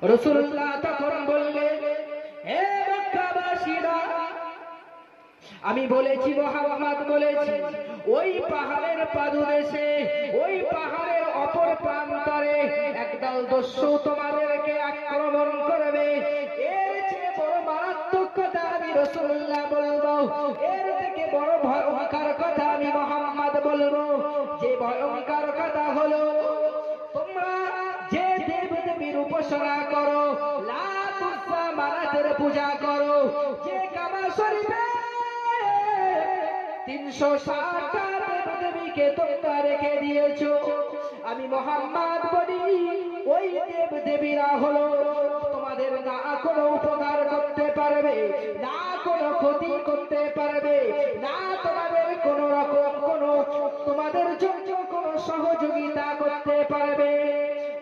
রাসূলুল্লাহ তখন বললেন, হে মক্কাবাসীরা, আমি বলেছি, মুহাম্মদ বলেছি, ওই পাহাড়ের পাদদেশে, ওই পাহাড়ের অপর প্রান্তরে একদল দস্যু তোমাদেরকে আক্রমণ করবে। এর চেয়ে বড় মারাত্মক কথা আমি রাসূলুল্লাহ বলবো, এর থেকে বড় ভয়ঙ্কর কথা আমি মুহাম্মদ বলবো। যে ভয়ঙ্কর কথা হলো, তোমরা যে দেবদেবীর উপাসনা করো, লাত উজ্জা মানাতের পূজা করো, যে কাবা শরীফে 360টা দেবদেবীকে তোমরা রেখে দিয়েছো, আমি মুহাম্মদ বলি, ওই দেবদেবীরা হলো তোমাদের না কোনো উপকার করতে পারবে, না কোনো ক্ষতি করতে পারবে, না তোমাদের কোনো রকম তোমাদের জন্য কোনো সহযোগিতা করতে পারবে।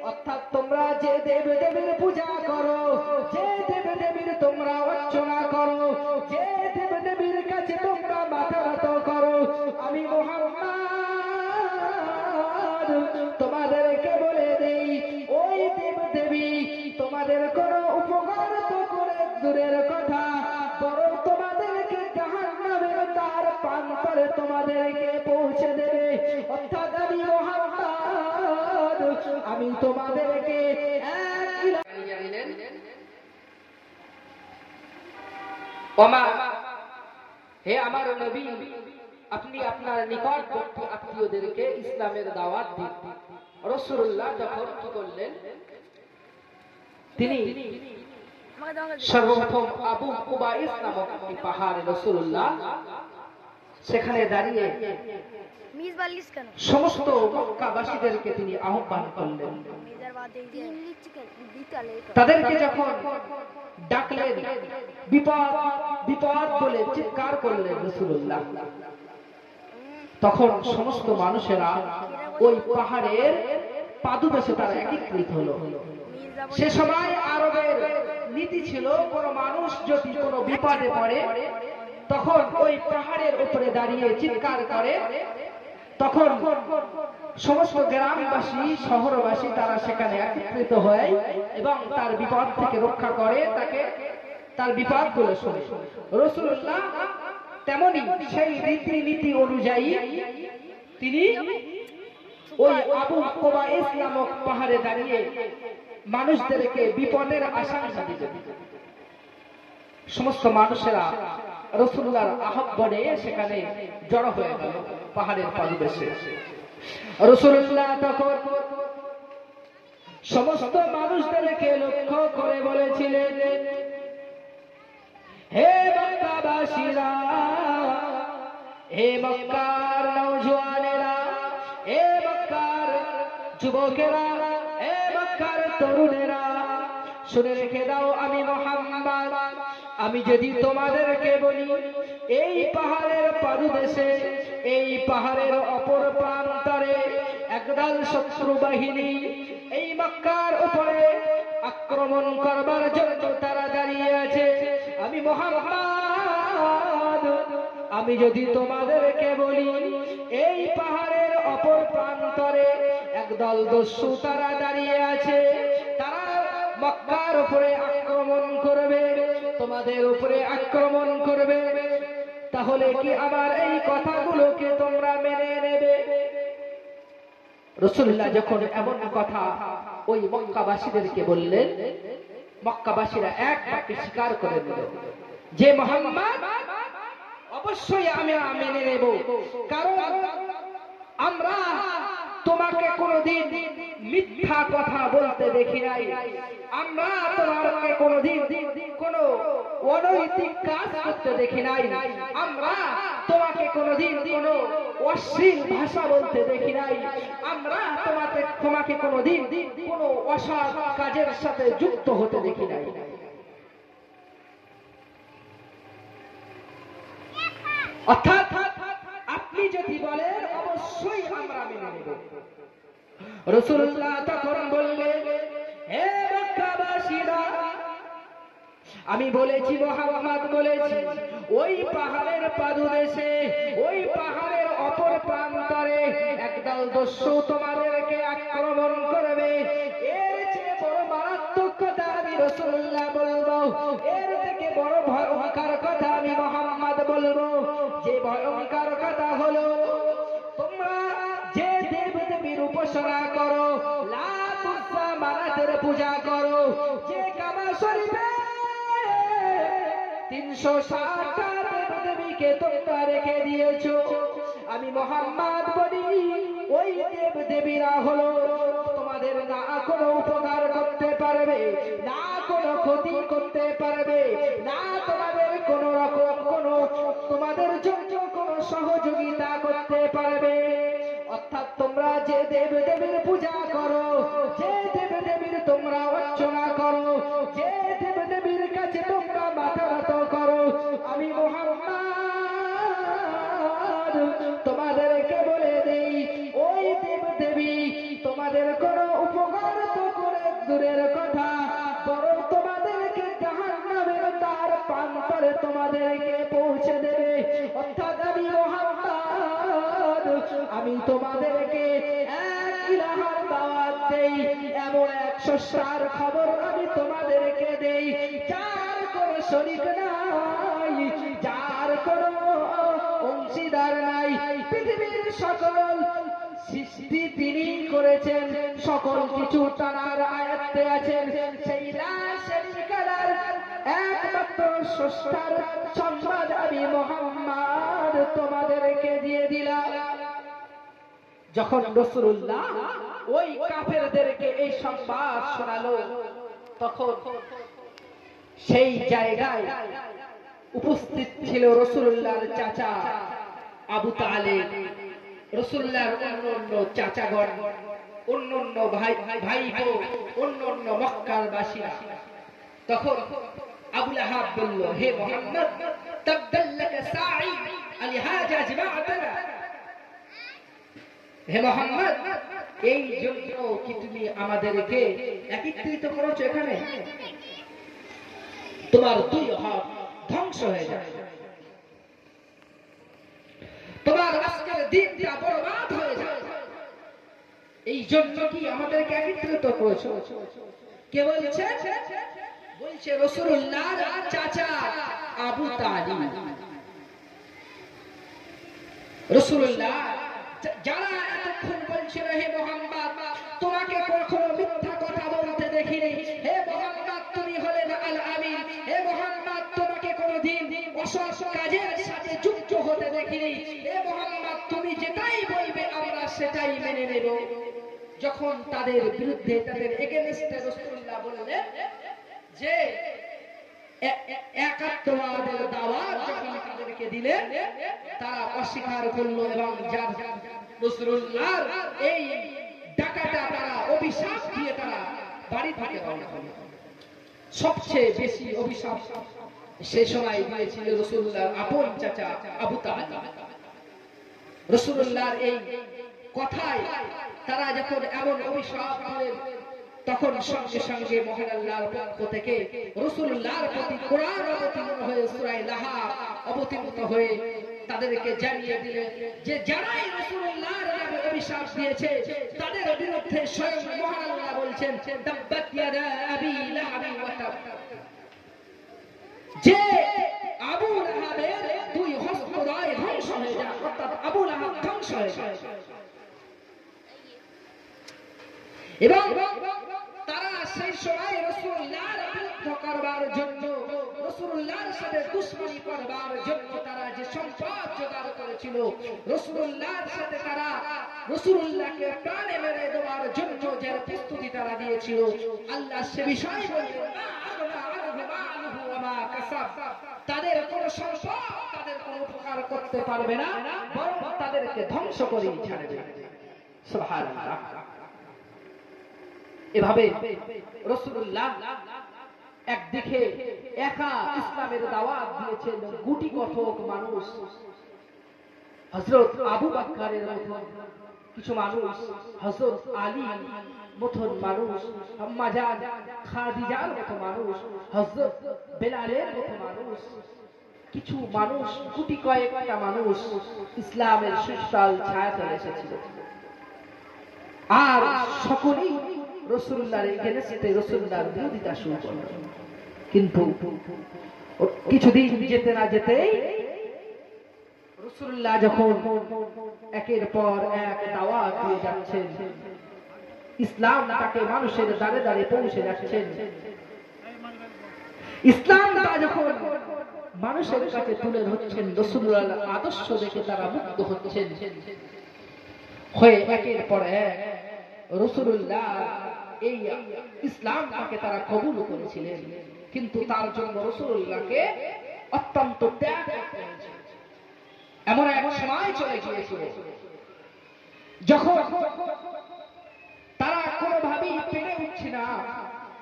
অর্থাৎ তোমরা যে দেবদেবীর পূজা করো, যে দেবদেবীর তোমরা অর্চনা করো, যে দেবদেবীর কাছে তোমরা মাথা নত করো, আমি মুহাম্মদ তোমাদেরকে বলে দেই, ওই দেবদেবী তোমাদের কোনো উপকার তো করে দূরের কথা, বরং তোমাদেরকে জাহান্নামের তার প্রান্তরে তোমাদেরকে পৌঁছে দেবে। অর্থাৎ আমি মুহাম্মদ, আমি তোমাদেরকে হে আমার নবী, আপনি আপনার নিকটবর্তী আত্মীয়দেরকে ইসলামের দাওয়াত দিন। রাসূলুল্লাহ যখন কি করলেন, তিনি সর্বপ্রথম আবু কুবাইস নামক একটি পাহাড়ে রাসূলুল্লাহ সেখানে দাঁড়িয়ে সমস্ত মক্কাবাসীদেরকে তিনি আহ্বান করলেন। তাদেরকে যখন ডাকলেন, বিপদ বিপদ বলে চিৎকার করলেন রাসূলুল্লাহ, তখন সমস্ত মানুষেরা ওই পাহাড়ের পাদদেশে তারা একত্রিত হলো। সে সময় আরবের নীতি ছিল, কোন মানুষ যদি কোনো বিপদে পড়ে তখন ওই পাহাড়ের উপরে দাঁড়িয়ে চিৎকার করে, তখন সমস্ত গ্রামবাসী শহরবাসী তারা সেখানে একত্রিত হয় এবং তার বিপদ থেকে রক্ষা করে, তাকে তার বিপদ বলে শোনে। রাসূলুল্লাহ তেমনি সেই রীতিনীতি অনুযায়ী তিনি ওই আবু কুবাইস নামক পাহাড়ে দাঁড়িয়ে মানুষদেরকে বিপদের আশঙ্কা দিতেন। সমস্ত মানুষেরা রাসূলুল্লাহর আহ্বানে সেখানে জড়ো হয়ে গেল পাহাড়ের পাদদেশে। রাসূলুল্লাহ তখন সমস্ত মানুষদেরকে লক্ষ্য করে বলেছিলেন, হে মক্কাবাসীরা, হে মক্কার নওজোয়ানেরা, হে মক্কার যুবকেরা, হে মক্কার তরুণেরা, শুনে রেখে দাও, আমি মুহাম্মদ, আমি যদি তোমাদেরকে বলি, এই পাহাড়ের পাদদেশে, এই পাহাড়ের অপর প্রান্তরে একদল শত্রু বাহিনী এই মক্কার উপরে আক্রমণ করবার জন্য তারা দাঁড়িয়ে আছে, আমি মুহাম্মদ, আমি যদি তোমাদেরকে বলি, এই পাহাড়ের অপর প্রান্তরে একদল দস্যু তারা দাঁড়িয়ে আছে, তারা মক্কার উপরে আক্রমণ করবে, তোমাদের উপরে আক্রমণ করবে, তাহলে কি আমার এই কথাগুলোকে তোমরা মেনে নেবে? রাসূলুল্লাহ যখন এমন কথা ওই মক্কাবাসীদেরকে বললেন, মক্কাবাসীরা এক বাক্যে স্বীকার করে নিল যে মুহাম্মদ অবশ্যই আমি মেনে নেব, কারণ আমরা তোমাকে কোনদিন মিথ্যা কথা বলতে দেখি নাই, আমরা তোমাকে কোনদিন কোন অনৈতিক কাজ করতে দেখি নাই, আমরা তোমাকে কোনদিন কোন অশ্লীল ভাষা বলতে দেখি নাই, আমরা তোমাকে কোনদিন কোন অসৎ কাজের সাথে যুক্ত হতে দেখি নাই। অর্থাৎ আপনি যদি বলেন অবশ্যই আমরা মেনে নেব। রাসূলুল্লাহ তখন বললেন, হে মক্কাবাসীরা, আমি বলেছি, মুহাম্মদ বলেছি, ওই পাহাড়ের পাদদেশে, ওই পাহাড়ের অপর প্রান্তরে একদল দস্যু তোমাদেরকে আক্রমণ করবে। এর চেয়ে বড় মারাত্মক কথা রাসূলুল্লাহ বলবো, এর থেকে বড় ভয়ঙ্কর কথা আমি মুহাম্মদ বলবো। যে ভয়ঙ্কর কথা হলো, তোমরা যে দেব-দেবীর উপাসনা করো, লাত উজ্জা মানাতের পূজা করো, যে কাবা শরীফে 360টা দেব-দেবীকে তোমরা রেখে দিয়েছো, আমি মুহাম্মদ বলি ওই দেব-দেবীরা হলো তোমাদের না কোনো উপকার করতে পারবে, না কোনো ক্ষতি করতে পারবে, না তোমাদের কোনো রকম তোমাদের জন্য কোনো সহযোগিতা করতে পারবে। অর্থাৎ তোমরা যে দেব-দেবীর পূজা করো, যে দেব-দেবীর তোমরা অর্চনা করো, যে দেব-দেবীর কাছে তোমরা মাথা নত করো, আমি মুহাম্মদ তোমাদেরকে বলে দেই, ওই দেব-দেবী তোমাদের কোনো উপকার তো করে দূরের কথা, বরং তোমাদেরকে জাহান্নামের দ্বার প্রান্তরে তোমাদেরকে পৌঁছে দেবে। অর্থাৎ আমি মুহাম্মদ, আমি তোমাদেরকে এক ইলাহার দাওয়াত দেই, এমন এক স্রষ্টার খবর আমি তোমাদেরকে দেই, যার কোনো শরীক নাই, যার কোনো অংশীদার নাই। পৃথিবীর সকল সৃষ্টি তিনি করেছেন, সকল কিছু তার আয়ত্তে আছেন, সেই লা শারীকা লাহু একমাত্র স্রষ্টার সংবাদ আমি মুহাম্মদ তোমাদেরকে দিয়ে দিলাম। যখন রাসূলুল্লাহ ওই কাফেরদেরকে এই সংবাদ শোনালো, তখন সেই জায়গায় উপস্থিত ছিল রাসূলুল্লাহর চাচা আবু তালেব, রাসূলুল্লাহর অন্যান্য চাচাগণ, অন্যান্য ভাইপো, অন্যান্য মক্কার বাসীরা। তখন আবু লাহাব বলল, হে মুহাম্মদ, তাবদাল্লাকা সাঈ আলিহাজা জামাআতানা, হে মুহাম্মদ, এই জন্য কি তুমি আমাদেরকে একত্রিত করেছো এখানে? তোমার দুই হাত ধ্বংস হয়ে যাবে, তোমার আজকের দিনটা বরবাদ হয়ে যাবে, এই জন্য কি আমাদেরকে একত্রিত করেছো? কে বলছে? বলছে রাসূলুল্লাহর চাচা আবু তালিব। রাসূলুল্লাহ যারা এতক্ষণ বলছিল, হে মুহাম্মদ, তোমাকে কখনো মিথ্যা কথা বলতে দেখিনি, হে মুহাম্মদ তুমি হলেন আল আমিন, হে মুহাম্মদ তোমাকে কোনোদিন অসৎ কাজের সাথে যুক্ত হতে দেখিনি, হে মুহাম্মদ তুমি যেটাই বলবে আমরা সেটাই মেনে নেব। যখন তাদের বিরুদ্ধে, তাদের এগেইনস্টে রাসূলুল্লাহ বললেন যে একাত্মবাদের দাওয়াত যখন তাদেরকে দিলেন, তারা অস্বীকার করলো এবং রাসূলুল্লাহর এই ডাকাটা তারা অভিশাপ দিয়ে তারা বাড়ি থেকে রওনা হলো। সবচেয়ে বেশি অভিশাপ সে সময় দিয়েছিল রাসূলুল্লাহর আপন চাচা আবু তালেব। রাসূলুল্লাহর এই কথায় তারা যখন এমন অভিশাপ দিলেন, তখন সঙ্গে সঙ্গে মহান আল্লাহর পক্ষ থেকে রাসূলুল্লাহর প্রতি কোরআন অবতীর্ণ হয়ে সূরা লাহাব অবতীর্ণ হয়ে তাদেরকে জানিয়ে দিলেন যে যারাই রাসূলুল্লাহর নামে অভিশাপ দিয়েছে তাদের বিরুদ্ধে স্বয়ং মহান আল্লাহ বলছেন, তাব্বাত ইয়াদা আবি লাহাবি ওয়া তাব, যে আবু লাহাবের দুই হস্তদ্বয় ধ্বংস হয়ে যায়, অর্থাৎ আবু লাহাব ধ্বংস হয়ে যায়। এবং তারা সেই সময় রাসূলুল্লাহর বিরুদ্ধে করবার জন্য, রাসূলুল্লাহর সাথে দুশমনি করবার জন্য তারা যে সম্পদ জোগাড় করেছিল, রাসূলুল্লাহর সাথে তারা রাসূলুল্লাহকে প্রাণে মেরে দেওয়ার জন্য যে প্রস্তুতি তারা দিয়েছিল, আল্লাহ সে বিষয় বললেন, তাদের কোনো সম্পদ তাদের কোনো উপকার করতে পারবে না, বরং তাদেরকে ধ্বংস করেই ছাড়বে। সুবহানাল্লাহ। এভাবে রাসূলুল্লাহ একদিকে একা ইসলামের দাওয়াত দিয়েছেন গুটি কতক মানুষ, হযরত আবু বকরের মতো কিছু মানুষ, হযরত আলীর মতন মানুষ, আম্মা জান খাদিজার মতো মানুষ, হযরত বেলালের মতো মানুষ, কিছু মানুষ, গুটি কয়েকটা মানুষ ইসলামের শীর্ষাল ছায়াতলে এসেছিল। আর সকলেই রাসূলুল্লাহর এগেইনস্টে রাসূলুল্লাহর বিরোধিতা শুরু করলো। কিন্তু কিছুদিন যেতে না যেতেই রাসূলুল্লাহ যখন একের পর এক দাওয়াত দিয়ে যাচ্ছেন, ইসলামটাকে মানুষের দ্বারে দ্বারে পৌঁছে যাচ্ছেন, ইসলামটা যখন মানুষের কাছে তুলে ধরছেন, রাসূলুল্লাহর আদর্শ দেখে তারা মুগ্ধ হচ্ছেন, হয়ে একের পর এক রাসূলুল্লাহ এই ইসলামটাকে তারা কবুল করেছিলেন। কিন্তু তার জন্য রাসূলুল্লাহকে অত্যন্ত ত্যাগ করতে হয়েছে। এমন এক সময় চলে গিয়েছিল যখন তারা কোনোভাবেই পেরে উঠছে না,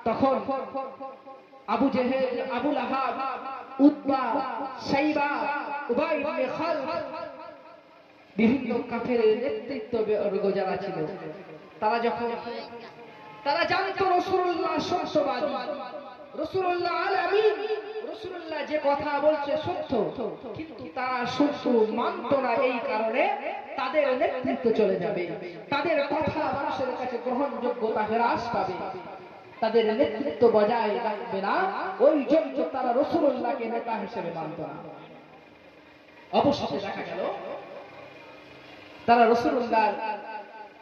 তখন আবু জেহেল, আবু লাহাব, উতবা, শাইবা, উবাই ইবনে খালদ, বিভিন্ন কাফেরের নেতৃত্ববর্গ যারা ছিল, তারা জানতো রাসূলুল্লাহ সত্যবাদী, রাসূলুল্লাহ আল আমিন, রাসূলুল্লাহ যে কথা বলছে সত্য, কিন্তু তারা সত্য মানত না। এই কারণে তাদের নেতৃত্ব চলে যাবে, তাদের কথা মানুষের কাছে গ্রহণযোগ্যতা হ্রাস পাবে, তাদের নেতৃত্ব বজায় রাখবে না। ওই জন্য তারা রাসূলুল্লাহকে নেতা হিসেবে মানত না। অবশেষে দেখা গেল তারা রাসূলুল্লাহ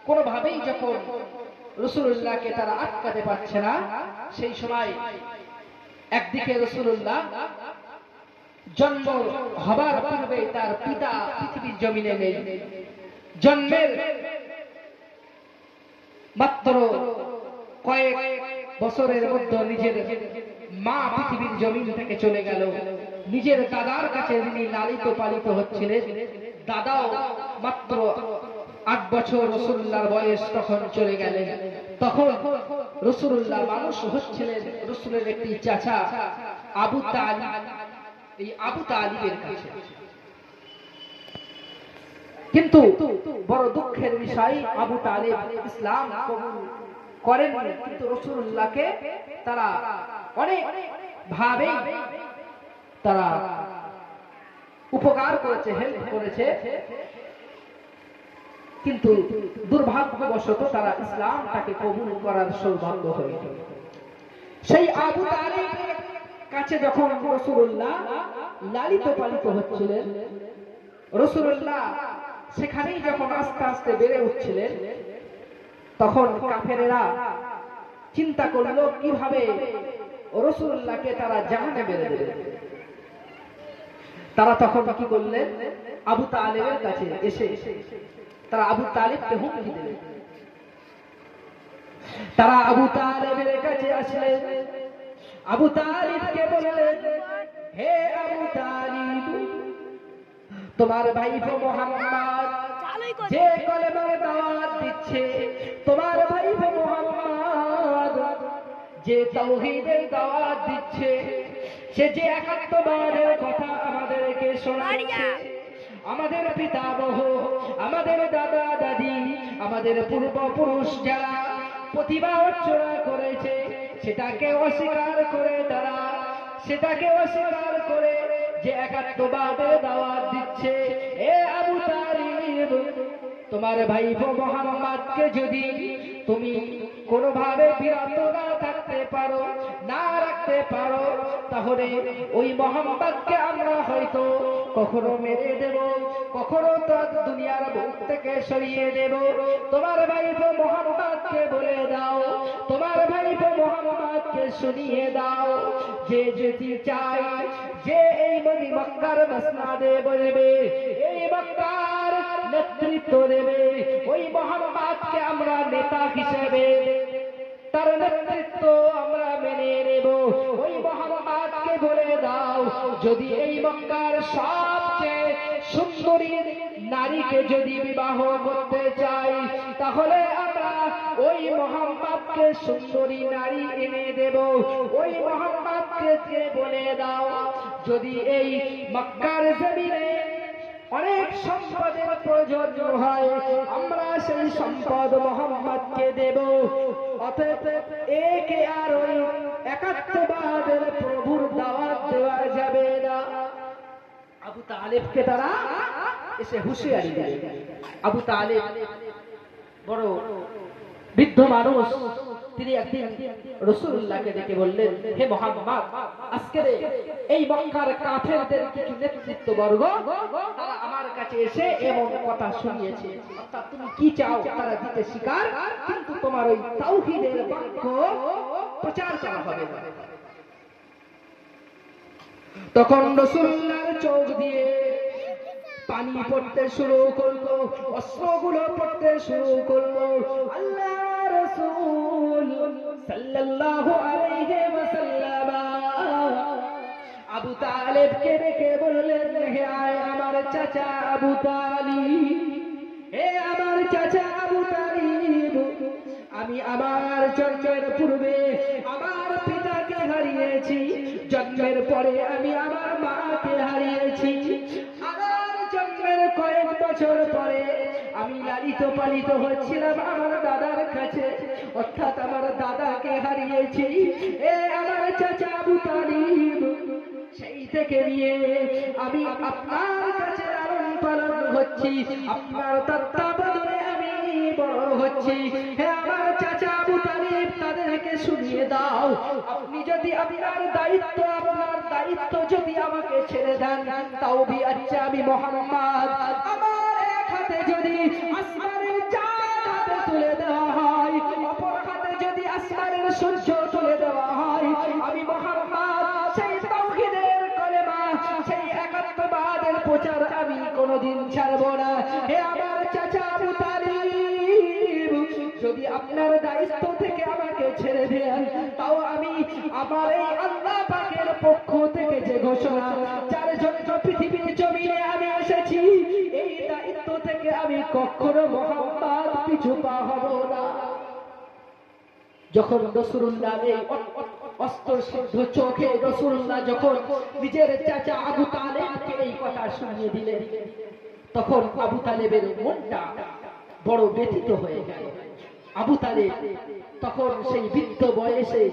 কোনোভাবেই যখন রাসূলুল্লাহকে তারা আটকাতে পারছে না, সেই সময় একদিকে রাসূলুল্লাহ জন্ম হবার পূর্বে তার পিতা পৃথিবীর জমিনে নেই, জন্মের মাত্র কয়েক বছরের মধ্যে নিজের মা পৃথিবীর জমিন থেকে চলে গেল। নিজের দাদার কাছে তিনি লালিত পালিত হচ্ছিলেন। দাদাও মাত্র 8 বছর রাসূলুল্লাহর বয়স তখন চলে গেলেন। তখন রাসূলুল্লাহ মানুষ হচ্ছিলেন রাসূলের একটি চাচা আবু তালিব, এই আবু তালিবের কাছে। কিন্তু বড় দুঃখের বিষয়, আবু তালিব ইসলাম কবুল করেননি, কিন্তু রাসূলুল্লাহকে তারা অনেক ভাবে তারা উপকার করেছে, হেল্প করেছে, কিন্তু দুর্ভাগ্যবশত তারা ইসলামটাকে কবুল করার সৌভাগ্য হয়নি। সেই আবু তালিবের কাছে যখন রাসূলুল্লাহ লালিত পালিত হচ্ছিলেন, রাসূলুল্লাহ সেখানেই যখন আস্তে আস্তে বেড়ে উঠছিলেন, তখন কাফেরেরা চিন্তা করলো কিভাবে রাসূলুল্লাহকে তারা জাহান্নামে মেরে দেবে। তারা তখন কি করলেন, আবু তালিবের কাছে এসে তারা আবু তালিবকে হুমকি দিলেন। তারা আবু তালিবের কাছে আসলেন, আবু তালিবকে বললেন, হে আবু তালিব, তোমার ভাইপো মুহাম্মদ যে কলেমার দাওয়াত দিচ্ছে, তোমার ভাইপো মুহাম্মদ যে তাওহীদের দাওয়াত দিচ্ছে, সে যে একাত্মবাদের কথা আমাদেরকে শোনাচ্ছে, আমাদের পিতামহ, আমাদের দাদা দাদি, আমাদের পূর্বপুরুষ যারা প্রতিভা অর্চনা করেছে, সেটাকে অস্বীকার করে তারা সেটাকে অস্বীকার করে যে একাত্মবাদের দাওয়াত দিচ্ছে। এ আবু তালিব, তোমার ভাইপো মুহাম্মদকে যদি তুমি কোনোভাবে বিরত না থাকতে পারো, না রাখতে পারো, তাহলে ওই মুহাম্মদকে আমরা হয়তো কখনো মেরে দেব, কখনো তো দুনিয়ার বুক থেকে সরিয়ে দেব। তোমার ভাইপো মুহাম্মদকে বলে দাও, তোমার ভাইপো মুহাম্মদকে শুনিয়ে দাও, যে যেতে চায়, যে এই মক্কার মসনদে বলবে, এই মক্কার নেতৃত্ব দেবে, ওই মুহাম্মদকে আমরা নেতা হিসেবে তার নেতৃত্ব আমরা মেনে নেব। ওই মুহাম্মদকে বলে দাও, যদি এই মক্কার সবচেয়ে সুন্দরী নারীকে যদি বিবাহ করতে চাই, তাহলে আমরা ওই মুহাম্মদকে সুন্দরী নারী এনে দেব। ওই মুহাম্মদকে বলে দাও, যদি এই মক্কার জমিনে অনেক সম্পদের প্রয়োজন হয়, আমরা সেই সম্পদ মুহাম্মদকে দেব। অতএব একে আর ওই একাত্মবাদের প্রভুর দাওয়াত দেওয়া যাবে না। আবু তালিবকে তারা এসে হুঁশিয়ারি দিলেন। আবু তালিব বড় বৃদ্ধ মানুষ, তিনি একদিন রাসূলুল্লাহকে ডেকে বললেন, হে মুহাম্মদ, আজকের এই মক্কার কাফেরদের কিছু নেতৃত্ববর্গ তারা আমার কাছে এসে এমন কথা শুনিয়েছে, অর্থাৎ তুমি কি চাও তারা দিতে স্বীকার, কিন্তু তোমার ওই তাওহীদের বাক্য প্রচার করা হবে না। তখন রাসূলুল্লাহর চোখ দিয়ে পানি পড়তে শুরু করলো, অশ্রুগুলো পড়তে শুরু করলো। আল্লাহ রাসূল সাল্লাল্লাহু আলাইহি ওয়াসাল্লাম আবু তালেবকে ডেকে বললেন, হে আমার চাচা আবু তালিব, হে আমার চাচা আবু তালিব, আমি আমার জন্মের পূর্বে আমার পিতাকে হারিয়েছি, জন্মের পরে আমি আমার মাকে হারিয়েছি, আমার জন্মের কয়েক বছর পরে আমি লালিত পালিত হচ্ছিলাম আমার দাদার কাছে, অর্থাৎ আমার দাদাকে হারিয়েছি। এ আমার চাচা আবু তালিব, সেই থেকে নিয়ে আমি আপনার কাছে লালন পালন হচ্ছি, আপনার তত্ত্বাবধানে আমি বড় হচ্ছি। হে আমার চাচা আবু তালিব, তাদেরকে শুনিয়ে দাও, আপনি যদি আপনার দায়িত্ব যদি আমাকে ছেড়ে দেন, তাও বিয়াচ্ছে আমি মুহাম্মদ, আমার এক হাতে যদি আসমানের চাঁদ হাতে তুলে দেওয়া হয়, অপর হাতে যদি আসমানের সূর্য তুলে দেওয়া হয়, আমি মুহাম্মদ সেই তাওহীদের কলেমা, সেই একাত্মবাদের প্রচার আমি কোনোদিন ছাড়ব না। হে আমার চাচা আবু তালিব, যদি আপনার দায়িত্ব থেকে আমাকে ছেড়ে দেন, তাও আমি আমার এই আল্লাহ পাকের পক্ষ থেকে যে ঘোষণা, যার জন্য পৃথিবীর জমিনে আমি এসেছি, এই দায়িত্ব থেকে আমি কখনো মুহাম্মদ পিছু পা হব না। যখন রাসূলুল্লাহ এই অস্ত্র সিদ্ধ চোখে রাসূলুল্লাহ যখন নিজের চাচা আবু তালেবকে এই কথা শুনিয়ে দিলেন, তখন আবু তালেবের মনটা বড় ব্যথিত হয়ে গেল। আবু তালেব তখন সেই বৃদ্ধ বয়সে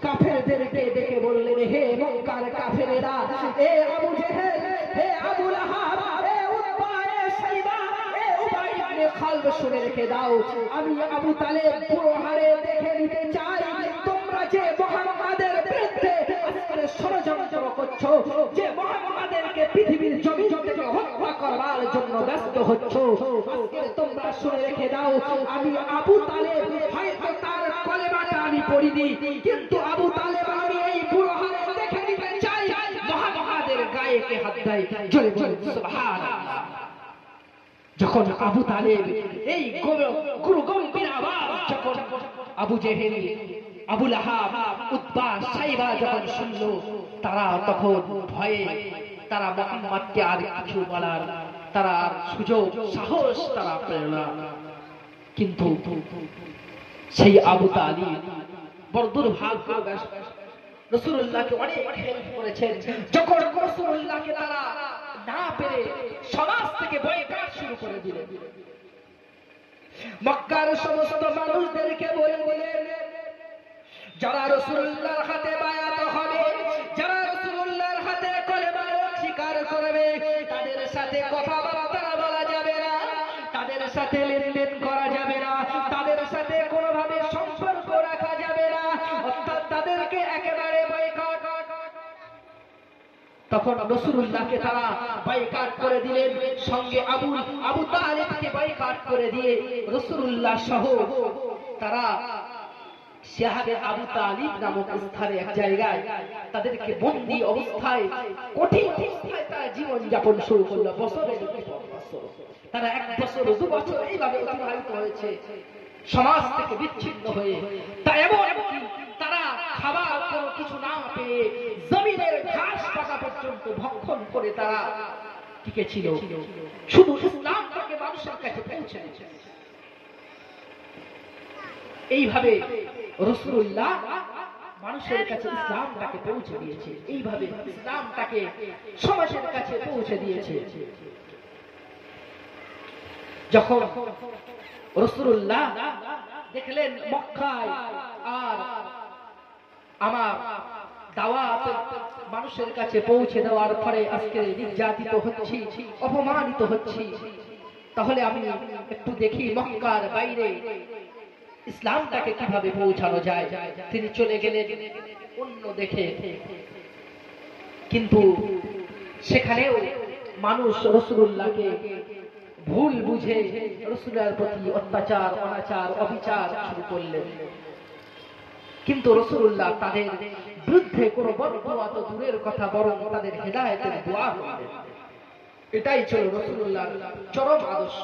কাফেরদেরকে ডেকে বললেন, হে মক্কার কাফেরেরা, হে আবু জেহেল, হে আবু লাহাব, হে উতবা, হে সাইবা, হে উবাই ইবনে খালদ, শুনে রেখে দাও, আমি আবু তালেব পুরো হারে দেখে নিতে চাই তোমরা যে মুহাম্মাদের বিরুদ্ধে আজকে ষড়যন্ত্র করছো, যে মুহাম্মাদেরকে পৃথিবীর জমিন থেকে হত্যা করবার জন্য ব্যস্ত হচ্ছো, আজকে তোমরা শুনে রেখে দাও, আমি আবু তালেব হয়তো তার কলেমাটা আমি পড়িনি, কিন্তু আবু তালেব আমি এই পুরো হারে দেখে নিতে চাই মুহাম্মাদের গায়ে কে হাত দেয়, জোরে বলুন সুবহানাল্লাহ। যখন আবু তালেব এই গুরু গম্ভীর আওয়াজ যখন আবু জেহেল, আবু লাহাব, উতবা, সাইবা যখন শুনল, তারা তখন ভয়ে তারা মুহাম্মদকে আর কিছু বলার তারা সুযোগ সাহস তারা পেল না। কিন্তু সেই আবু তালিব বড় দুর্ভাগ্য, রাসূলুল্লাহকে অনেক হেল্প করেছেন। যখন রাসূলুল্লাহকে তারা না পেরে সমাজ থেকে বয়কট শুরু করে দিলেন, মক্কার সমস্ত মানুষদেরকে বললেন, যারা রাসূলুল্লাহর হাতে বায়াত হবে, যারা রাসূলুল্লাহর হাতে কলেমা স্বীকার করবে, তাদের সাথে কথাবার্তা বলা যাবে না, তাদের সাথে লেনদেন করা যাবে না, তাদের সাথে কোনোভাবে সম্পর্ক রাখা যাবে না, অর্থাৎ তাদেরকে একেবারে বয়কট। তখন রাসূলুল্লাহকে তারা বয়কট করে দিলেন, সঙ্গে আবু তালিবকে বয়কট করে দিয়ে রাসূলুল্লাহ সহ তারা শাহাবে আবু তালিব নামক স্থানে এক জায়গায় তাদেরকে বন্দী অবস্থায়, কঠিন অবস্থায় তারা জীবন যাপন শুরু করলো। বছরের পর বছর তারা 1 বছর 2 বছর এইভাবে অতিবাহিত হয়েছে সমাজ থেকে বিচ্ছিন্ন হয়ে। তা এমন তারা খাবার কোনো কিছু না পেয়ে জমিনের ঘাস পাতা পর্যন্ত ভক্ষণ করে তারা টিকে ছিল, শুধু ইসলামটাকে মানুষের কাছে পৌঁছে দিয়েছে। এইভাবে রাসূলুল্লাহ মানুষের কাছে ইসলামটাকে পৌঁছে দিয়েছে, এইভাবে ইসলামটাকে সমাজের কাছে পৌঁছে দিয়েছে। যখন রাসূলুল্লাহ দেখলেন মক্কায় আর আমার দাওয়াত মানুষের কাছে পৌঁছে দেওয়ার পরে আজকে নির্যাতিত হচ্ছি, অপমানিত হচ্ছি, তাহলে আমি একটু দেখি মক্কার বাইরে ইসলামটাকে কিভাবে পৌঁছানো যায়। তিনি চলে গেলেন অন্য দেখে, কিন্তু সেখানেও মানুষ রাসূলুল্লাহকে ভুল বুঝে রাসূলের প্রতি অত্যাচার, অনাচার, অবিচার শুরু করলেন। কিন্তু রাসূলুল্লাহ তাদের বিরুদ্ধে কোনো বদদুয়া তো দূরের কথা, বরং তাদের হেদায়েতের দোয়া করলেন। এটাই ছিল রাসূলুল্লাহর চরম আদর্শ।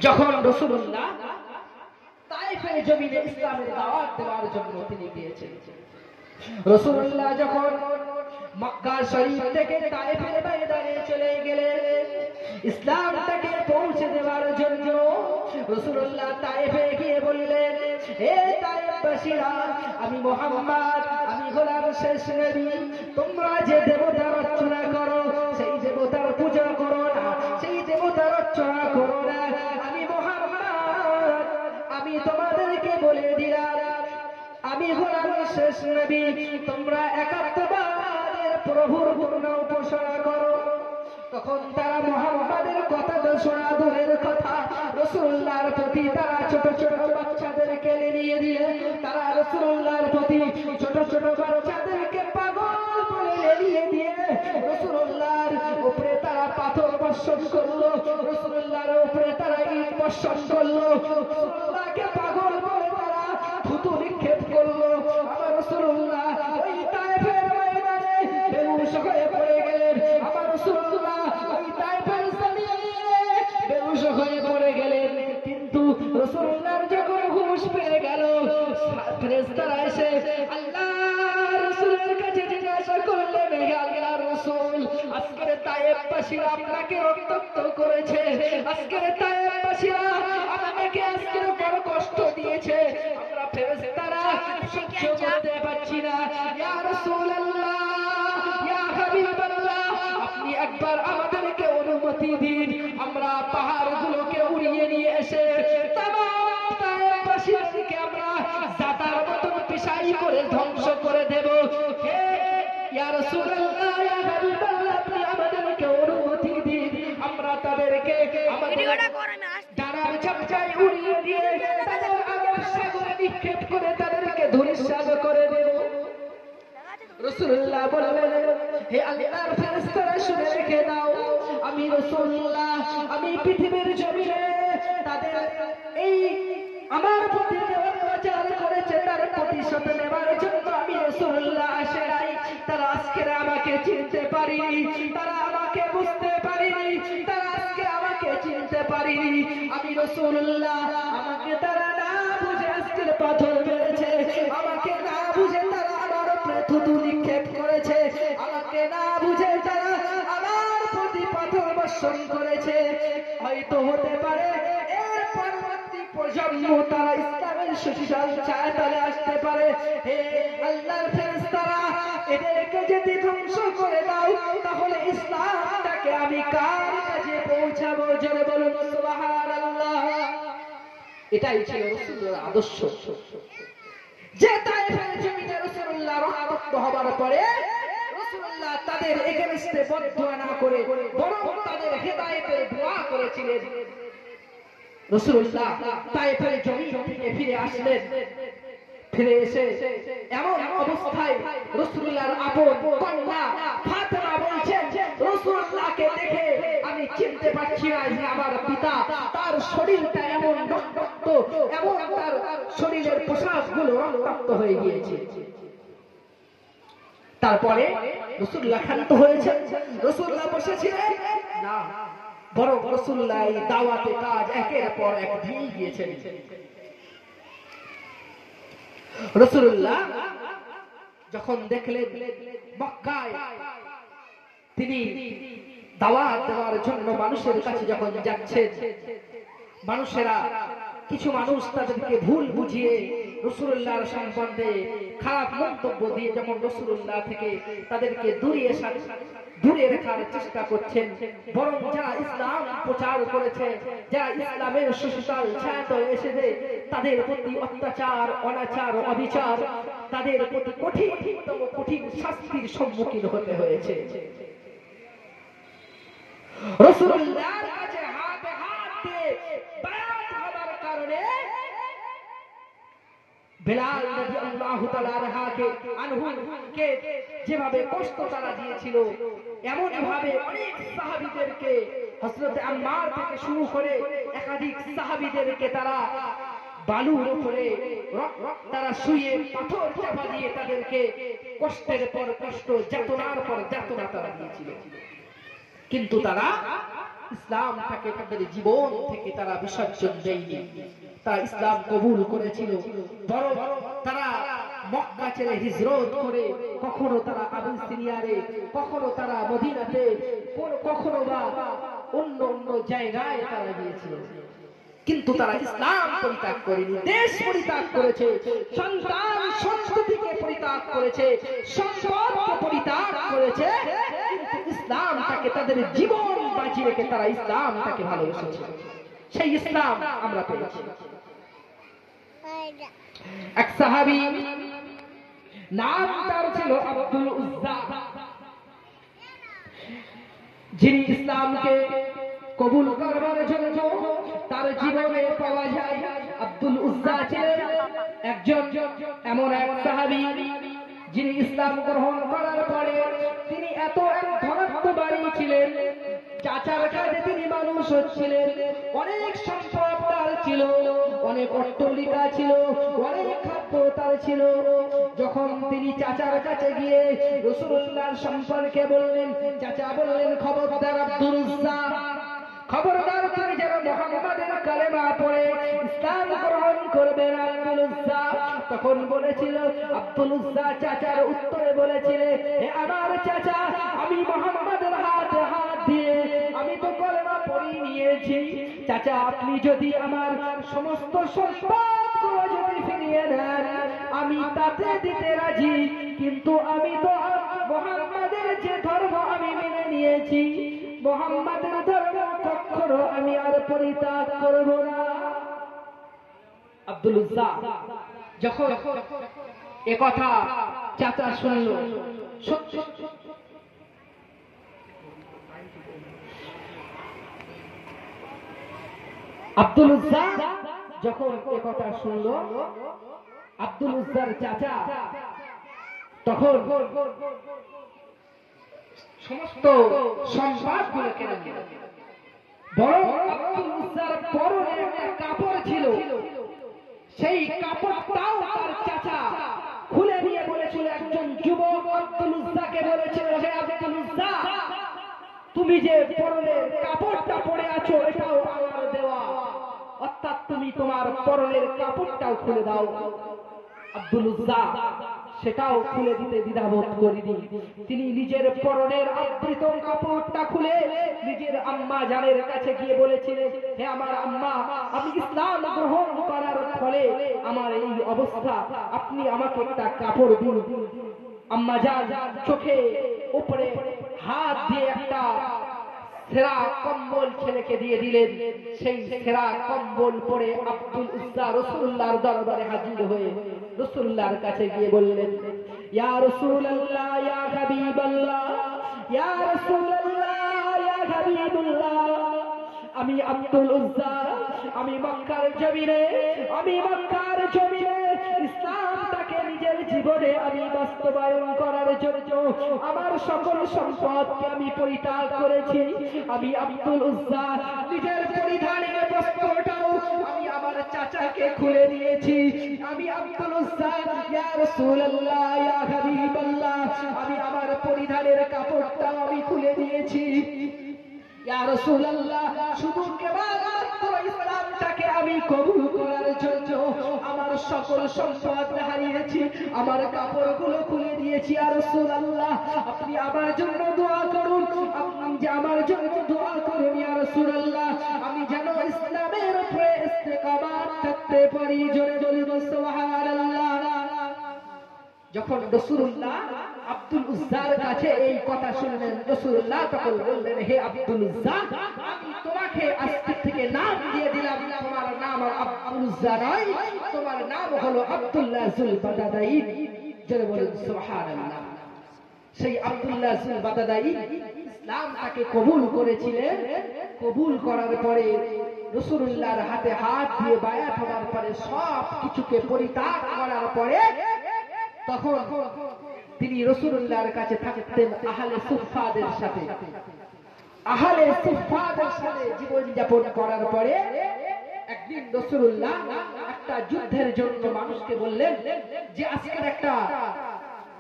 যখন রাসূলুল্লাহ তায়েফের জমিনে ইসলামের দাওয়াত দেওয়ার জন্য তিনি গিয়েছেন, রাসূলুল্লাহ যখন মক্কা শরীফ থেকে তায়েফের ময়দানে চলে গেলেন ইসলামটাকে পৌঁছে দেওয়ার জন্য, রাসূলুল্লাহ তায়েফে গিয়ে বললেন, হে তায়েফবাসীরা, আমি মুহাম্মদ, আমি হলাম শেষ নবী। তোমরা যে দেবতার অর্চনা করো সেই দেবতার পূজা করো না, সেই দেবতার অর্চনা করো না। আমি মুহাম্মদ, আমি তোমাদেরকে বলে দিলাম, আমি হলাম শেষ নবী। তোমরা একাত্মবাদের প্রভুর পূর্ণ উপাসনা করো। তখন তারা মুহাম্মাদের কথা তো শোনা দূরের কথা, রাসূলুল্লাহর প্রতি তারা ছোট ছোট বাচ্চাদেরকে নিয়ে দিয়ে তারা রাসূলুল্লাহর প্রতি ছোট ছোট বাচ্চাদেরকে পাগল বলে নিয়ে দিয়ে রাসূলুল্লাহর উপরে তারা পাথর বর্ষণ করলো, রাসূলুল্লাহর উপরে তারা ইট বর্ষণ করলো, রাসূলুল্লাহকে পাগল বলে তারা থুতু নিক্ষেপ করলো। আমার রাসূলুল্লাহ ওই তায়েফের ময়দানে বেহুশ হয়ে পড়ে গেলেন। আমার রাসূলুল্লাহ ওই তায়েফের জমিনে বেহুশ হয়ে পড়ে গেলেন। কিন্তু রাসূলুল্লাহর যখন হুঁশ পেয়ে গেল, ফেরেশতারা এসে আল্লাহর রাসূলের কাছে জিজ্ঞাসা করলেন, হে আল্লাহর রাসূল, আজকের তায়েফবাসীরা আপনাকে রক্তাক্ত করেছে, আজকের তায়েফবাসীরা আপনাকে আজকের বড় কষ্ট দিয়েছে, আমরা ফেরেশতারা সহ্য করতে পারছি না। ইয়া রাসূলুল্লাহ, ইয়া হাবিবাল্লাহ, আপনি একবার আমাদেরকে অনুমতি দিন, আমরা পাহাড়গুলোকে উড়িয়ে নিয়ে এসে তামাম তায়েফবাসীদেরকে আমরা জাতার মতন পিছাই করে ধ্বংস করে দেব। হে ইয়া রাসূলুল্লাহ, ইয়া হাবিবাল্লাহ, আপনি আমাদেরকে অনুমতি দিন, আমরা তাদেরকে আমাদের ডানার ঝাপটায় উড়িয়ে দিয়ে তাদের আগুন সাগরে নিক্ষেপ করে তাদেরকে ধূলিসাৎ করে দেব। রাসূলুল্লাহ বললেন, হে আল্লাহর ফেরেশতারা, শুনে রেখে দাও, আমি রাসূলুল্লাহ, আমি পৃথিবীর জমিনে তাদের এই আমার প্রতি যে অত্যাচার করেছে তার প্রতিশোধ নেবার জন্য আমি রাসূলুল্লাহ আসে নাই। তারা আজকে আমাকে চিনতে পারেনি, তারা আমাকে বুঝতে পারেনি, তারা আজকে আমাকে চিনতে পারেনি। আমি রাসূলুল্লাহ, আমাকে তারা না বুঝে আজকের পাথর মেরেছে, আমাকে না বুঝে তারা আমার উপরে থুতু নিক্ষেপ করেছে, আমাকে না বুঝে তারা আমার প্রতি পাথর বর্ষণ করেছে। হয়তো হতে পারে এর পরবর্তী প্রজন্ম তারা ইসলামের সুশীল ছায়াতলে আসতে পারে। হে আল্লাহর ফেরেশতারা, এদেরকে যদি ধ্বংস করে দাও তাহলে ইসলামটাকে আমি কার কাছে পৌঁছাবো? জোরে বলুন সুবহানাল্লাহ। এটাই ছিল রাসূলের আদর্শ। যে তায়েফের জমিনে রাসূলুল্লাহ রক্তাক্ত হবার পরে রাসূলুল্লাহ তাদের এগেইনস্টে বদদুয়া না করে বরং তাদের হেদায়েতের দোয়া করেছিলেন। রাসূলুল্লাহ তায়েফের জমি থেকে ফিরে আসলেন। ফিরে এসে এমন অবস্থায় রাসূলুল্লাহর আপন কন্যা ফাতেমা বলছেন, রাসূলুল্লাহকে দেখে আমি চিনতে পারছি না যে আমার পিতা, তার শরীরটা এমন রক্তাক্ত, এমন তার শরীরের পোশাকগুলো রক্তাক্ত হয়ে গিয়েছে। তারপরে রাসূলুল্লাহ ক্ষান্ত হয়েছেন, রাসূলুল্লাহ বসেছিলেন না, বরং রাসূলুল্লাহ এই দাওয়াতে কাজ একের পর এক দিয়ে গিয়েছেন। রাসূলুল্লাহ যখন দেখলেন মক্কায় তিনি দাওয়াত দেওয়ার জন্য মানুষের কাছে যখন যাচ্ছেন, মানুষেরা কিছু মানুষ তাদেরকে ভুল বুঝিয়ে রাসূলুল্লাহর সম্বন্ধে খারাপ মন্তব্য দিয়ে যেমন রাসূলুল্লাহ থেকে তাদেরকে দূরে রাখার চেষ্টা করছেন, বরং যারা ইসলাম প্রচার করেছে, যারা ইসলামের সুশীল ছায়াতলে এসেছে, তাদের প্রতি অত্যাচার, অনাচার, অবিচার, তাদের প্রতি কঠিনতম কঠিন শাস্তির সম্মুখীন হতে হয়েছে। রাসূলুল্লাহর কাছে হাতে হাত দিয়ে বেলাল রাদিয়াল্লাহু তাআলা আনহুকে যেভাবে কষ্ট তারা দিয়েছিল, এমন ভাবে অনেক সাহাবীদেরকে হযরত আম্মার থেকে শুরু করে একাধিক সাহাবীদেরকে তারা বালুর উপরে তারা শুয়ে পাথর চাপা দিয়ে তাদেরকে কষ্টের পর কষ্ট, যাতনার পর যাতনা তারা দিয়েছিল। কিন্তু তারা ইসলামটাকে তাদের জীবন থেকে তারা বিসর্জন দেয়নি। তারা ইসলাম কবুল করেছিল। বরং তারা মক্কা ছেড়ে হিজরত করে কখনো তারা আবিসিনিয়ারে, কখনো তারা মদিনাতে, কখনো বা অন্য অন্য জায়গায় তারা গিয়েছিল। কিন্তু তারা ইসলাম পরিত্যাগ করেনি, দেশ পরিত্যাগ করেছে, সন্তান সংস্কৃতিকে পরিত্যাগ করেছে, সম্পদকে পরিত্যাগ করেছে, কিন্তু ইসলামটাকে তাদের জীবন বাঁচিয়ে রেখে তারা ইসলামটাকে ভালোবেসেছে। সেই ইসলাম আমরা পেয়েছি। এক সাহাবী, নাম তার ছিল আব্দুল উজ্জা, যিনি ইসলামকে কবুল করবার জন্য তার জীবনে পাওয়া যায়। আব্দুল উজ্জা ছিলেন একজন এমন এক সাহাবী যিনি ইসলাম গ্রহণ করার পরে তিনি এত এক ধনাত্মবাড়ি ছিলেন, চাচার কাছে তিনি মানুষ হচ্ছিলেন, অনেক সম্পদ তার ছিল, অনেক অট্টালিকা ছিল, অনেক খাদ্য তার ছিল। যখন তিনি চাচার কাছে গিয়ে রাসূলুল্লাহর সম্পর্কে বললেন, চাচা বললেন, খবরদার আব্দুল উজ্জা, খবরদার তুমি যেন মুহাম্মাদের কালেমা পড়ে ইসলাম গ্রহণ করবে না। আব্দুল উজ্জা তখন বলেছিল, আব্দুল উজ্জা চাচার উত্তরে বলেছিল, হে আমার চাচা, আমি মুহাম্মাদের হাতে হাত দিয়ে আমি তো কলেমা পড়ে নিয়েছি। চাচা, আপনি যদি আমার সমস্ত সম্পদগুলো যদি ফিরিয়ে দেন আমি তাতে দিতে রাজি, কিন্তু আমি তো মুহাম্মাদের যে ধর্ম আমি মেনে নিয়েছি, মুহাম্মাদের ধর্ম কখনো আমি আর পরিত্যাগ করব না। আব্দুল উজ্জা যখন একথা চাচা শুনল, সত্যি আব্দুল উজ্জা যখন একথা শুনল, আব্দুল উজ্জার চাচা তখন সমস্ত সম্পদগুলো কেড়ে নিল। বরং আব্দুল উজ্জার পরনে একটা কাপড় ছিল, সেই কাপড়টাও তার চাচা খুলে নিয়ে বলেছিল, একজন যুবক আব্দুল উজ্জাকে বলেছিল, হে আব্দুল উজ্জা, তুমি যে পরনের কাপড়টা পরে আছো এটাও আমার দেওয়া, অর্থাৎ তুমি তোমার পরনের কাপড়টাও খুলে দাও। আব্দুল উজ্জা সেটাও খুলে দিতে দ্বিধাবোধ করেনি। তিনি নিজের পরনের আবৃত কাপড়টা খুলে নিজের আম্মা জানের কাছে গিয়ে বলেছিলেন, হে আমার আম্মা, আমি ইসলাম গ্রহণ করার ফলে আমার এই অবস্থা, আপনি আমাকে একটা কাপড় দিন। আম্মা জান চোখে উপরে হাত দিয়ে একটা সেরা কম্বল ছেলেকে দিয়ে দিলেন। সেই সেরা কম্বল পরে আব্দুল উজ্জা রাসূলুল্লাহর দরবারে হাজির হয়ে রাসূলুল্লাহর কাছে গিয়ে বললেন, ইয়া রাসূলুল্লাহ, ইয়া হাবিবাল্লাহ, ইয়া রাসূলুল্লাহ, ইয়া হাবিবাল্লাহ, আমি আব্দুল উজ্জা, আমি মক্কার জমিনে ইসলামটাকে নিজের জীবনে আমি বাস্তবায়ন করার জন্য আমার সকল সম্পদকে আমি পরিত্যাগ করেছি। আমি আব্দুল উজ্জা নিজের পরিধানের বস্ত্রটাও আমি আমার চাচাকে খুলে দিয়েছি। আমি আব্দুল উজ্জা, ইয়া রাসূলুল্লাহ, ইয়া হাবিবাল্লাহ, আমি আমার পরিধানের কাপড়টাও আমি খুলে দিয়েছি। ইয়া রাসূলুল্লাহ, শুধু কেবলমাত্র ইসলামটাকে আমি কবুল করার জন্য আমার সকল সম্পদ হারিয়েছি, আমার কাপড়গুলো খুলে দিয়েছি। ইয়া রাসূলুল্লাহ, আপনি আমার জন্য দোয়া করুন, আপনি যে আমার জন্য দোয়া করুন ইয়া রাসূলুল্লাহ, আমি যেন ইসলামের উপরে ইস্তেকামাত থাকতে পারি। জোরে বলুন সুবহানাল্লাহ। যখন রাসূলুল্লাহ আব্দুল উজ্জার কাছে এই কথা শুনলেন, রাসূলুল্লাহ তখন বললেন, হে আব্দুল উজ্জা, আমি তোমাকে আজকে থেকে নাম দিয়ে দিলাম, তোমার নাম আব্দুল উজ্জা নয়, তোমার নাম হলো আব্দুল্লাহ যুল বাদাদাইন। জোরে বলুন সুবহানাল্লাহ। সেই আব্দুল্লাহ জুল বাদাদাই ইসলাম তাকে কবুল করেছিলেন। কবুল করার পরে রাসূলুল্লাহর হাতে হাত দিয়ে বায়াত হওয়ার পরে সব কিছুকে পরিত্যাগ করার পরে তখন তিনি রাসূলুল্লাহর কাছে থাকতেন আহলে সুফফাদের সাথে। আহলে সুফফাদের সাথে জীবন যাপন করার পরে একদিন রাসূলুল্লাহ একটা যুদ্ধের জন্য মানুষকে বললেন যে আজকের একটা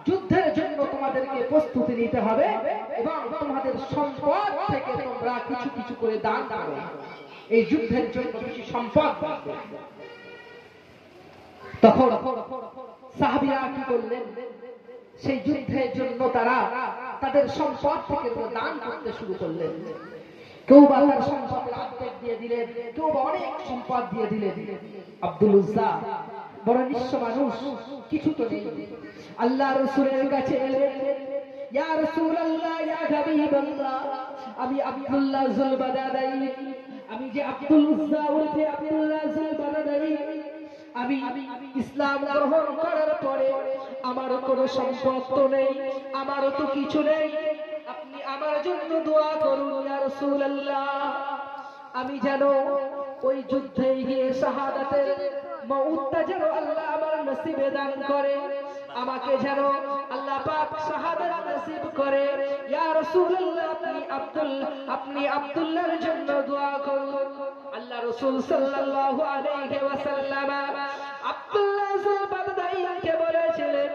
যুদ্ধের জন্য তোমাদেরকে প্রস্তুতি নিতে হবে এবং তোমাদের সম্পদ থেকে তোমরা কিছু কিছু করে দান করো, এই যুদ্ধের জন্য কিছু সম্পদ। তখন সাহাবীরা কি করলেন, সেই যুদ্ধের জন্য তারা তাদের সম্পদ থেকে দান করতে শুরু করলেন। কেউ বা তার সম্পদের অর্ধেক দিয়ে দিলেন, কেউ বা অনেক সম্পদ দিয়ে দিলেন। আব্দুল উজ্জা বড় নিঃস্ব মানুষ, কিছু তো নেই। আল্লাহ রাসূলের কাছে এলেন, ইয়া রাসূলুল্লাহ, ইয়া হাবিবাল্লাহ, আমি আব্দুল্লাহ জুল বাদাদাই, আমি যে আব্দুল উজ্জা ওরফে আব্দুল্লাহ জুল বাদাদাই, আমি ইসলাম গ্রহণ করার পরে আমারও কোনো সম্পদ তো নেই, আমারও তো কিছু নেই, আপনি আমার জন্য দোয়া করুন ইয়া রাসূলুল্লাহ। আমি যেন ওই যুদ্ধে গিয়ে শাহাদাতের মওতটা যেন আল্লাহ আমার নসিবে দান করে, আমাকে যেন আল্লাহ পাক শাহাদাত নসিব করে। ইয়া রাসূলুল্লাহ, আপনি আব্দুল্লাহর জন্য দোয়া করুন। আল্লাহ রাসূল সাল্লাল্লাহু আলাইহি ওয়াসাল্লাম আব্দুল্লাহ জুল বাদাদাইকে বলেছিলেন,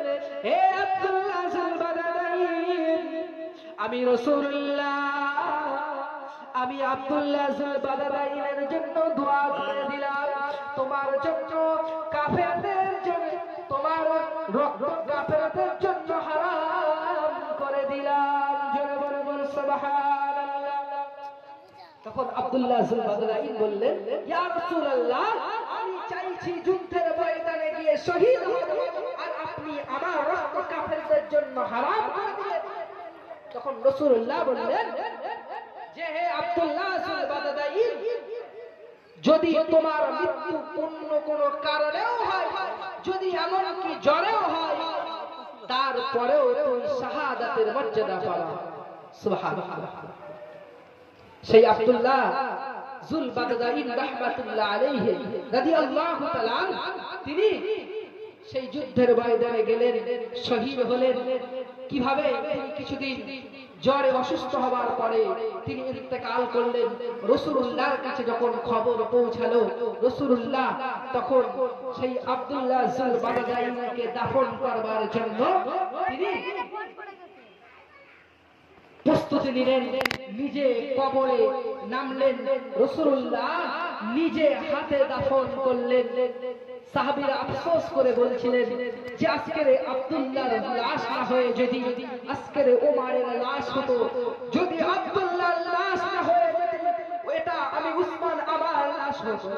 হে আব্দুল্লাহ জুল বাদাদাই, আমি রাসূলুল্লাহ, আমি আব্দুল্লাহ জুল বাদাদাইয়ের জন্য দোয়া করে দিলাম, তোমার জন্য কাফেরদের জন্য, তোমার রক্ত কাফেরদের জন্য হারাম করে দিলাম। জোরে বলে বল সুবহানাল্লাহ। তখন আব্দুল্লাহ জুল বাদাদাই বললেন, ইয়া রাসূলুল্লাহ, আমি চাইছি যুদ্ধের ময়দানে গিয়ে শহীদ হব, আর আপনি আমার রক্ত কাফেরদের জন্য হারাম করে দিলেন। তখন রাসূলুল্লাহ বললেন যে, হে আব্দুল্লাহ জুল বাদাদাই, যদি তোমার মৃত্যু অন্য কোন কারণেও হয়, যদি এমনকি জ্বরেও হয়, তারপরেও তুমি শাহাদাতের মর্যাদা পাবা। সুবহানাল্লাহ। সেই আব্দুল্লাহ জুল বাদাদাই রাহমাতুল্লাহ আলাইহি রাদিয়াল্লাহু তাআলা তিনি সেই যুদ্ধের ময়দানে গেলেন, শহীদ হলেন। কিভাবে? তিনি কিছুদিন জ্বরে অসুস্থ হবার পরে তিনি ইন্তেকাল করলেন। রাসূলুল্লাহর কাছে যখন খবর পৌঁছালো, রাসূলুল্লাহ তখন সেই আব্দুল্লাহ জুল বাদাদাইকে দাফন করবার জন্য তিনি প্রস্তুতি নিলেন, নিজে কবরে নামলেন। রাসূলুল্লাহ নিজে হাতে দাফন করলেন। সাহাবীরা আফসোস করে বলছিলেন যে আজকের আব্দুল্লাহর লাশ না হয়ে যদি আজকের ওমরের লাশ হতো, যদি আব্দুল্লাহর লাশ না হয়ে এটা আমি উসমান আমার লাশ হতো,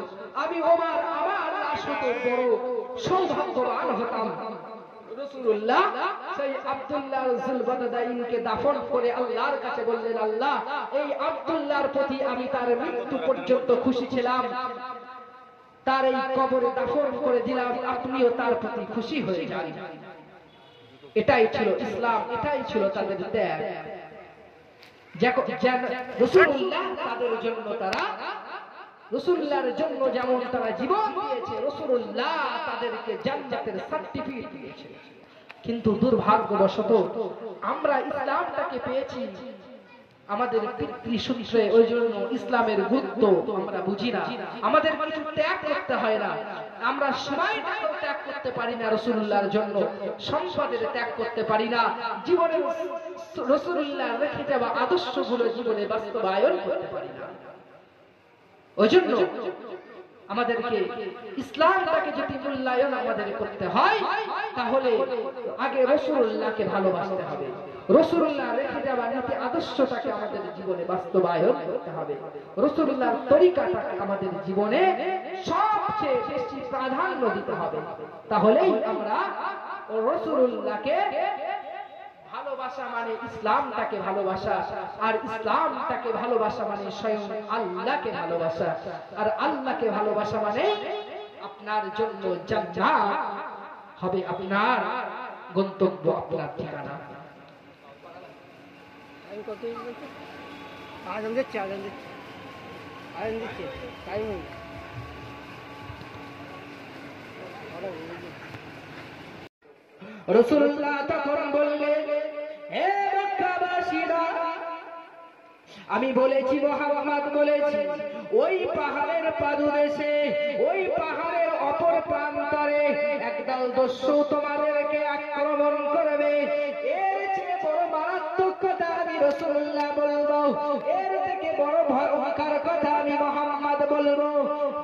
আমি ওমর আমার লাশ হতো, বড় সৌভাগ্যবান হতাম। রাসূলুল্লাহ সেই আব্দুল্লাহ জুল বাদাদাইকে দাফন করে আল্লাহর কাছে বললেন, আল্লাহ, এই আব্দুল্লাহর প্রতি আমি তার মৃত্যু পর্যন্ত খুশি ছিলাম, তার এই কবরে দাফন করে দিলাম, আপনিও তার প্রতি খুশি হয়ে যান। এটাই ছিল ইসলাম, এটাই ছিল তাদের ত্যাগ। রাসূলুল্লাহ তাদের জন্য, তারা রাসূলুল্লাহর জন্য যেমন তারা জীবন দিয়েছে, রাসূলুল্লাহ তাদেরকে জান্নাতের সার্টিফিকেট দিয়েছে। কিন্তু দুর্ভাগ্যবশত আমরা ইসলামটাকে পেয়েছি আমাদের পিতৃসূত্রে, ওই জন্য ইসলামের গুরুত্ব আমরা বুঝি না। আমাদের কিছু ত্যাগ করতে হয় না, আমরা সময়টাকে ত্যাগ করতে পারি না রাসূলুল্লাহর জন্য, সম্পদের ত্যাগ করতে পারি না, জীবনে রাসূলুল্লাহ রেখে যাওয়া আদর্শগুলো জীবনে বাস্তবায়ন করতে পারি না। ওই জন্য আমাদেরকে ইসলামটাকে যদি মূল্যায়ন আমাদের করতে হয়, তাহলে আগে রাসূলুল্লাহকে ভালোবাসতে হবে, রাসূলুল্লাহ রেখে যাওয়া নীতি আদর্শটাকে আমাদের জীবনে বাস্তবায়ন করতে হবে, রাসূলুল্লাহর তরিকাটাকে আমাদের জীবনে সবচেয়ে বেশি প্রাধান্য দিতে হবে। তাহলেই আমরা রাসূলুল্লাহকে ভালোবাসা মানে ইসলামটাকে ভালোবাসা, আর ইসলামটাকে ভালোবাসা মানে স্বয়ং আল্লাহকে ভালোবাসা, আর আল্লাহকে ভালোবাসা মানে আপনার জন্য জান্নাত হবে আপনার গন্তব্য, আপনার ঠিকানা। আমি কত বলছি? আজান দিচ্ছে, আজান দিচ্ছে, আজান দিচ্ছে, টাইম হয়ে গেছে। রাসূলুল্লাহ তখন বললেন, হে মক্কাবাসীরা, আমি বলেছি, মুহাম্মদ বলেছি, ওই পাহাড়ের পাদদেশে, ওই পাহাড়ের অপর প্রান্তরে একদল দস্যু তোমাদেরকে আক্রমণ করবে। এর চেয়ে বড় মারাত্মক কথা আমি রাসূলুল্লাহ বলবো, এর থেকে বড় ভয়ঙ্কর কথা আমি মুহাম্মদ বলবো।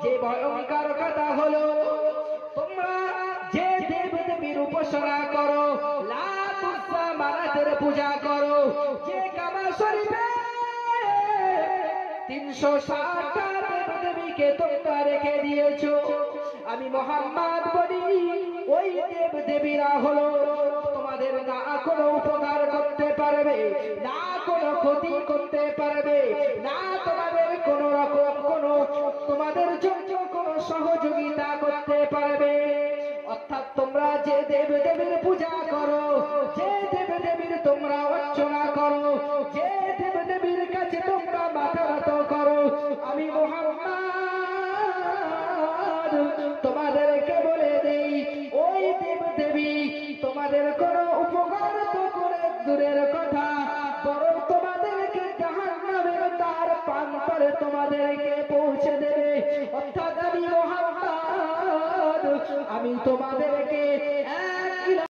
যে ভয়ঙ্কর কথা হলো, তোমরা যে দেবদেবীর উপাসনা করো, লাত উজ্জা মানাতের পূজা করো, যে কাবা শরীফে 360টা দেবদেবীকে তোমরা রেখে দিয়েছো, আমি মুহাম্মদ বলি, ওই দেবদেবীরা হলো তোমাদের না কোনো উপকার করতে পারবে, না কোনো ক্ষতি করতে পারবে, না তোমাদের কোন রকম তোমাদের জন্য কোনো সহযোগিতা করতে পারবে। অর্থাৎ তোমরা যে দেবদেবীর পূজা করো, যে দেবদেবীর তোমরা অর্চনা করো, যে দেবদেবীর কাছে তোমরা মাথা নত করো, আমি মুহাম্মদ তোমাদেরকে বলে দেই, ওই দেবদেবী তোমাদের কোনো উপকার তো করে দূরের কথা, বরং তোমাদেরকে জাহান্নামের তার প্রান্তরে তোমাদেরকে পৌঁছে দেবে। অর্থাৎ আমি মুহাম্মদ, আমি তোমাদেরকে